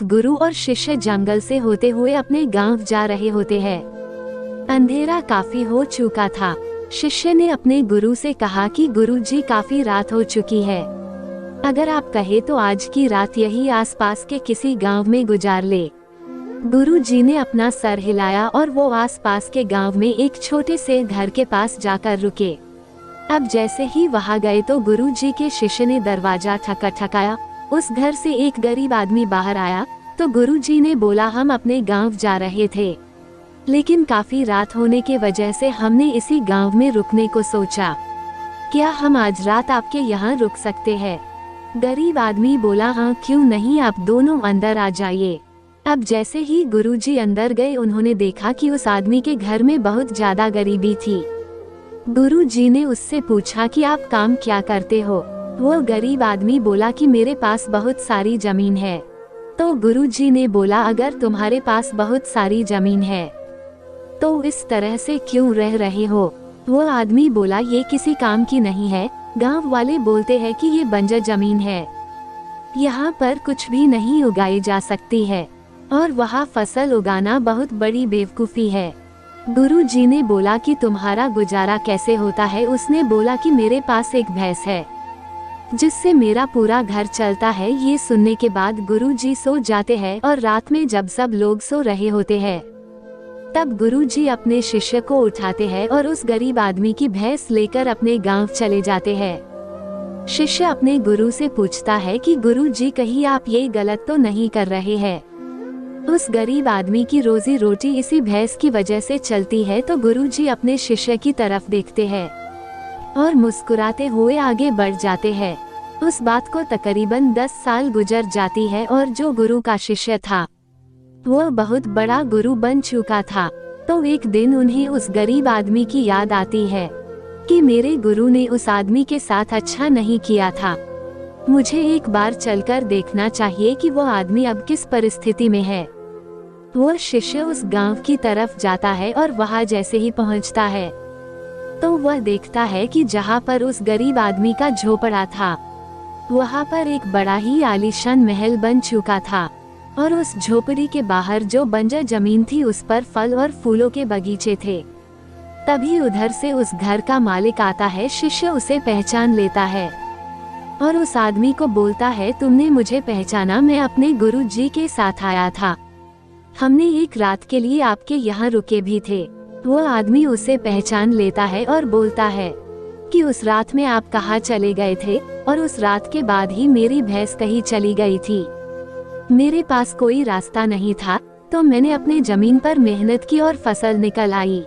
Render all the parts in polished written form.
एक गुरु और शिष्य जंगल से होते हुए अपने गांव जा रहे होते हैं। अंधेरा काफी हो चुका था। शिष्य ने अपने गुरु से कहा कि गुरुजी, काफी रात हो चुकी है, अगर आप कहे तो आज की रात यही आसपास के किसी गांव में गुजार ले। गुरुजी ने अपना सर हिलाया और वो आसपास के गांव में एक छोटे से घर के पास जाकर रुके। अब जैसे ही वहां गए तो गुरुजी के शिष्य ने दरवाजा ठकठकाया। उस घर से एक गरीब आदमी बाहर आया तो गुरुजी ने बोला, हम अपने गांव जा रहे थे, लेकिन काफी रात होने के वजह से हमने इसी गांव में रुकने को सोचा। क्या हम आज रात आपके यहाँ रुक सकते हैं? गरीब आदमी बोला, हाँ क्यों नहीं, आप दोनों अंदर आ जाइए। अब जैसे ही गुरुजी अंदर गए उन्होंने देखा कि उस आदमी के घर में बहुत ज्यादा गरीबी थी। गुरुजी ने उससे पूछा कि आप काम क्या करते हो? वो गरीब आदमी बोला कि मेरे पास बहुत सारी जमीन है। तो गुरुजी ने बोला, अगर तुम्हारे पास बहुत सारी जमीन है तो इस तरह से क्यों रह रहे हो? वो आदमी बोला, ये किसी काम की नहीं है, गांव वाले बोलते हैं कि ये बंजर जमीन है, यहाँ पर कुछ भी नहीं उगाई जा सकती है और वहाँ फसल उगाना बहुत बड़ी बेवकूफ़ी है। गुरुजी ने बोला कि तुम्हारा गुजारा कैसे होता है? उसने बोला कि मेरे पास एक भैंस है जिससे मेरा पूरा घर चलता है। ये सुनने के बाद गुरुजी सो जाते हैं और रात में जब सब लोग सो रहे होते हैं तब गुरुजी अपने शिष्य को उठाते हैं और उस गरीब आदमी की भैंस लेकर अपने गांव चले जाते हैं। शिष्य अपने गुरु से पूछता है कि गुरुजी, कहीं आप ये गलत तो नहीं कर रहे हैं? उस गरीब आदमी की रोजी रोटी इसी भैंस की वजह से चलती है। तो गुरुजी अपने शिष्य की तरफ देखते हैं और मुस्कुराते हुए आगे बढ़ जाते हैं। उस बात को तकरीबन 10 साल गुजर जाती है और जो गुरु का शिष्य था वो बहुत बड़ा गुरु बन चुका था। तो एक दिन उन्हें उस गरीब आदमी की याद आती है कि मेरे गुरु ने उस आदमी के साथ अच्छा नहीं किया था, मुझे एक बार चलकर देखना चाहिए कि वो आदमी अब किस परिस्थिति में है। वो शिष्य उस गांव की तरफ जाता है और वहां जैसे ही पहुंचता है तो वह देखता है कि जहां पर उस गरीब आदमी का झोपड़ा था वहां पर एक बड़ा ही आलीशान महल बन चुका था और उस झोपड़ी के बाहर जो बंजर जमीन थी उस पर फल और फूलों के बगीचे थे। तभी उधर से उस घर का मालिक आता है। शिष्य उसे पहचान लेता है और उस आदमी को बोलता है, तुमने मुझे पहचाना? मैं अपने गुरुजी के साथ आया था, हमने एक रात के लिए आपके यहाँ रुके भी थे। वो आदमी उसे पहचान लेता है और बोलता है कि उस रात में आप कहाँ चले गए थे? और उस रात के बाद ही मेरी भैंस कहीं चली गई थी, मेरे पास कोई रास्ता नहीं था, तो मैंने अपने जमीन पर मेहनत की और फसल निकल आई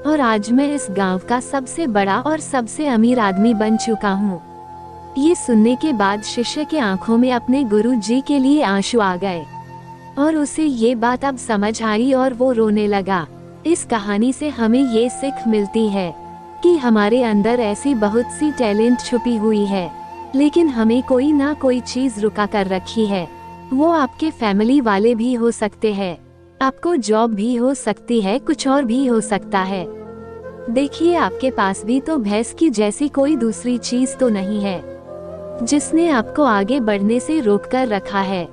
और आज मैं इस गांव का सबसे बड़ा और सबसे अमीर आदमी बन चुका हूँ। ये सुनने के बाद शिष्य के आंखों में अपने गुरुजी के लिए आंसू आ गए और उसे ये बात अब समझ आई और वो रोने लगा। इस कहानी से हमें ये सीख मिलती है कि हमारे अंदर ऐसी बहुत सी टैलेंट छुपी हुई है, लेकिन हमें कोई ना कोई चीज रुका कर रखी है। वो आपके फैमिली वाले भी हो सकते हैं, आपको जॉब भी हो सकती है, कुछ और भी हो सकता है। देखिए, आपके पास भी तो भैंस की जैसी कोई दूसरी चीज तो नहीं है जिसने आपको आगे बढ़ने से रोक कर रखा है।